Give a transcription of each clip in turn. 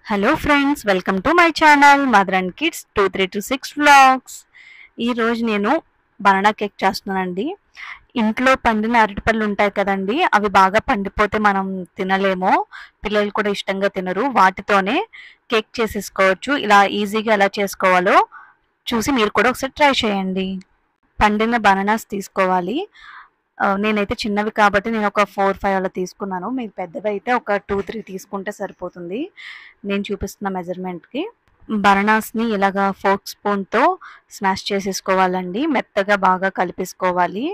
Hello friends, welcome to my channel mother and kids 2326 vlogs. ఈరోజు నేను banana cake చేస్తున్నానండి. ఇంట్లో పండిన అరటిపళ్ళు ఉంటాయి కదండి, అవి బాగా పండిపోతే మనం తినలేము, పిల్లలు కూడా ఇష్టంగా తినరు. వాటితోనే కేక్ చేసేసుకోవచ్చు. ఇలా ఈజీగా ఎలా చేసుకోవాలో చూసి మీరు కూడా ఒకసారి ట్రై చేయండి. పండిన బనానాస్ తీసుకోవాలి. నేనైతే చిన్నవి కాబట్టి నేను ఒక 4-5 అలా తీసుకున్నాను. మీరు పెద్దవి అయితే ఒక 2-3 తీసుకుంటే సరిపోతుంది నేను చూపిస్తున్న మెజర్మెంట్కి. బనానాస్ని ఇలాగా ఫోర్క్ స్పూన్తో స్మాష్ చేసేసుకోవాలండి. మెత్తగా బాగా కలిపేసుకోవాలి.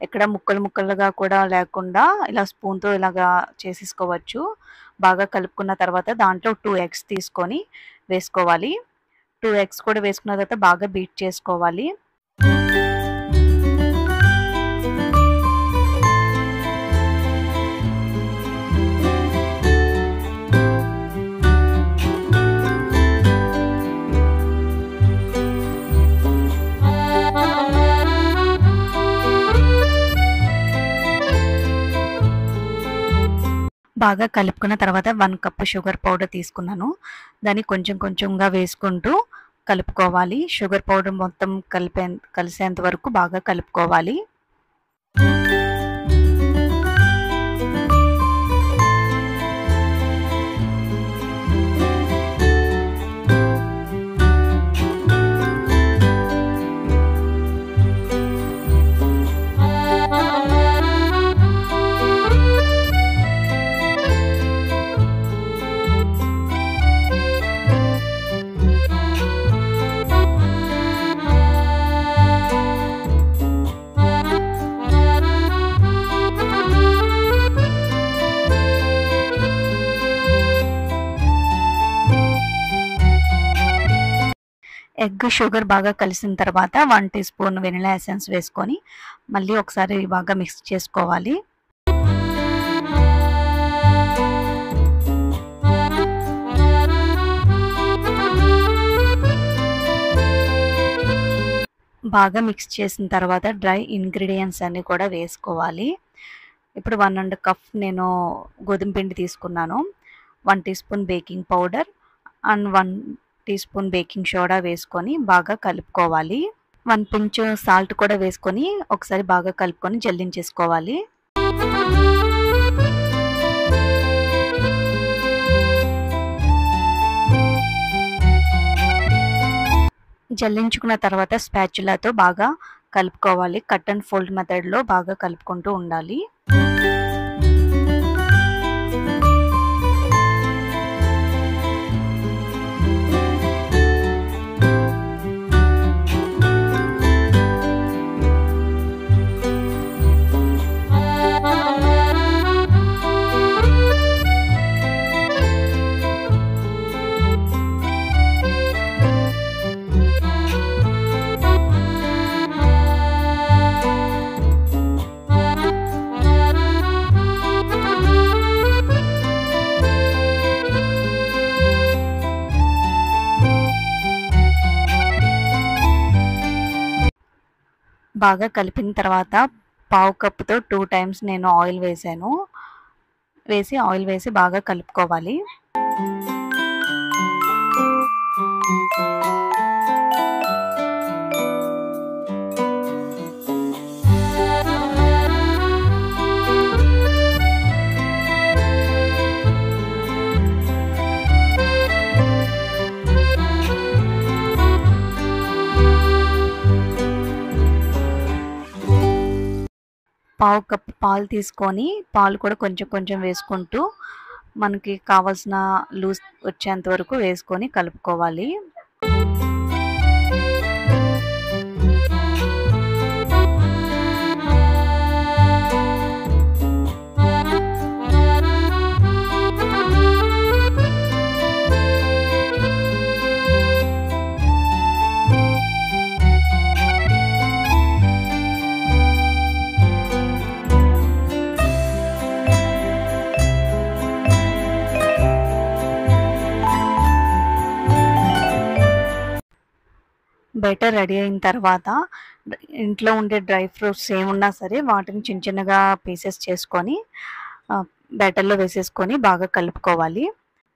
ఎక్కడ ముక్కలు ముక్కలుగా కూడా లేకుండా ఇలా స్పూన్తో ఇలాగా చేసేసుకోవచ్చు. బాగా కలుపుకున్న తర్వాత దాంట్లో 2 ఎగ్స్ తీసుకొని వేసుకోవాలి. 2 ఎగ్స్ కూడా వేసుకున్న తర్వాత బాగా బీట్ చేసుకోవాలి. బాగా కలుపుకున్న తర్వాత 1 కప్ షుగర్ పౌడర్ తీసుకున్నాను. దాన్ని కొంచెం కొంచెంగా వేసుకుంటూ కలుపుకోవాలి. షుగర్ పౌడర్ మొత్తం కలిసేంత వరకు బాగా కలుపుకోవాలి. ఎగ్ షుగర్ బాగా కలిసిన తర్వాత 1 టీ స్పూన్ వెనిలా ఎసెన్స్ వేసుకొని మళ్ళీ ఒకసారి బాగా మిక్స్ చేసుకోవాలి. బాగా మిక్స్ చేసిన తర్వాత డ్రై ఇంగ్రీడియంట్స్ అన్నీ కూడా వేసుకోవాలి. ఇప్పుడు 1½ కప్ నేను గోధుమ పిండి తీసుకున్నాను. 1 teaspoon baking powder and 1 teaspoon baking soda వేసుకొని బాగా కలుపుకోవాలి. 1 పించ్ సాల్ట్ కూడా వేసుకొని ఒకసారి బాగా కలుపుకొని జల్లించేసుకోవాలి. జల్లించుకున్న తర్వాత స్పాచులాతో బాగా కలుపుకోవాలి. కట్ అండ్ ఫోల్డ్ మెథడ్లో బాగా కలుపుకుంటూ ఉండాలి. బాగా కలిపిన తర్వాత పావు కప్పుతో 2 టైమ్స్ నేను ఆయిల్ వేసి బాగా కలుపుకోవాలి. పావు కప్ పాలు తీసుకొని పాలు కూడా కొంచెం కొంచెం వేసుకుంటూ మనకి కావాల్సిన లూజ్ వచ్చేంత వరకు వేసుకొని కలుపుకోవాలి. బెటర్ రెడీ అయిన తర్వాత ఇంట్లో ఉండే డ్రై ఫ్రూట్స్ ఏమున్నా సరే వాటిని చిన్న చిన్నగా పీసెస్ చేసుకొని బ్యాటర్లో వేసేసుకొని బాగా కలుపుకోవాలి.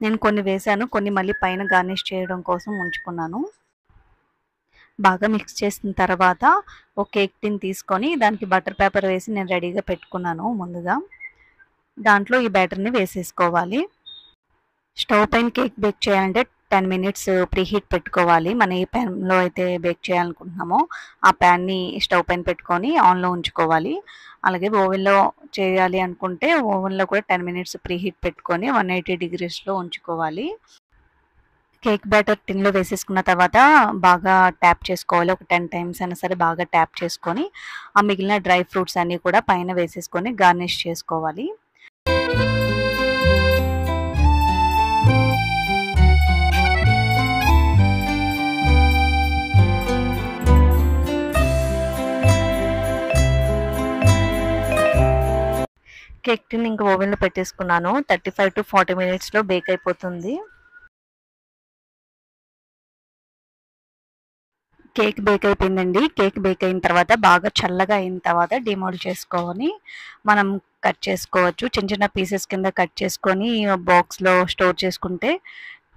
నేను కొన్ని వేసాను, కొన్ని మళ్ళీ పైన గార్నిష్ చేయడం కోసం ఉంచుకున్నాను. బాగా మిక్స్ చేసిన తర్వాత ఒక కేక్ టిన్ తీసుకొని దానికి బటర్ పేపర్ వేసి నేను రెడీగా పెట్టుకున్నాను ముందుగా. దాంట్లో ఈ బ్యాటర్ని వేసేసుకోవాలి. స్టవ్ పైన కేక్ బేక్ చేయాలంటే 10 మినిట్స్ ప్రీ హీట్ పెట్టుకోవాలి. మనం ఏ ప్యాన్లో అయితే బేక్ చేయాలనుకుంటున్నామో ఆ ప్యాన్ని స్టవ్ పైన పెట్టుకొని ఆన్లో ఉంచుకోవాలి. అలాగే ఓవెన్లో చేయాలి అనుకుంటే ఓవెన్లో కూడా 10 మినిట్స్ ప్రీ హీట్ పెట్టుకొని 180 డిగ్రీస్లో ఉంచుకోవాలి. కేక్ బ్యాటర్ టిన్లో వేసేసుకున్న తర్వాత బాగా ట్యాప్ చేసుకోవాలి. ఒక 10 టైమ్స్ అయినా సరే బాగా ట్యాప్ చేసుకొని ఆ మిగిలిన డ్రై ఫ్రూట్స్ అన్నీ కూడా పైన వేసేసుకొని గార్నిష్ చేసుకోవాలి. కేక్ టిన్ ఇంకా ఓవెన్లో పెట్టేసుకున్నాను. 35 to 40 మినిట్స్లో బేక్ అయిపోతుంది. కేక్ బేక్ అయిపోయిందండి. కేక్ బేక్ అయిన తర్వాత బాగా చల్లగా అయిన తర్వాత డిమోల్డ్ చేసుకొని మనం కట్ చేసుకోవచ్చు. చిన్న చిన్న పీసెస్ కింద కట్ చేసుకొని బాక్స్లో స్టోర్ చేసుకుంటే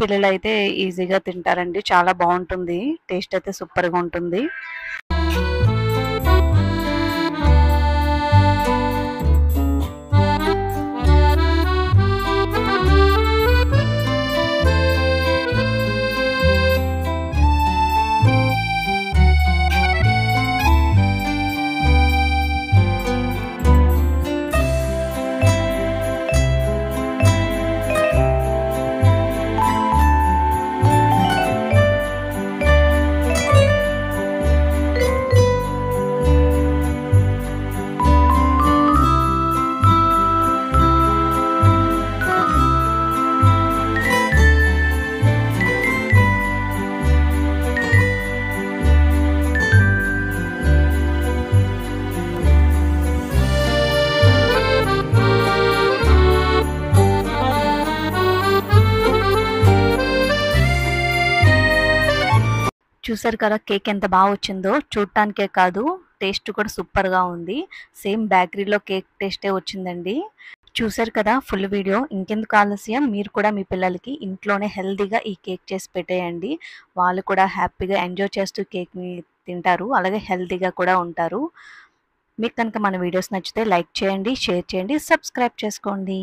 పిల్లలైతే ఈజీగా తింటారండి. చాలా బాగుంటుంది. టేస్ట్ అయితే సూపర్గా ఉంటుంది. చూసారు కదా కేక్ ఎంత బాగా వచ్చిందో. చూడటానికే కాదు టేస్ట్ కూడా సూపర్గా ఉంది. సేమ్ బేకరీలో కేక్ టేస్టే వచ్చిందండి. చూసారు కదా ఫుల్ వీడియో. ఇంకెందుకు ఆలస్యం, మీరు కూడా మీ పిల్లలకి ఇంట్లోనే హెల్తీగా ఈ కేక్ చేసి పెట్టేయండి. వాళ్ళు కూడా హ్యాపీగా ఎంజాయ్ చేస్తూ కేక్ని తింటారు, అలాగే హెల్తీగా కూడా ఉంటారు. మీకు కనుక మన వీడియోస్ నచ్చితే లైక్ చేయండి, షేర్ చేయండి, సబ్స్క్రైబ్ చేసుకోండి.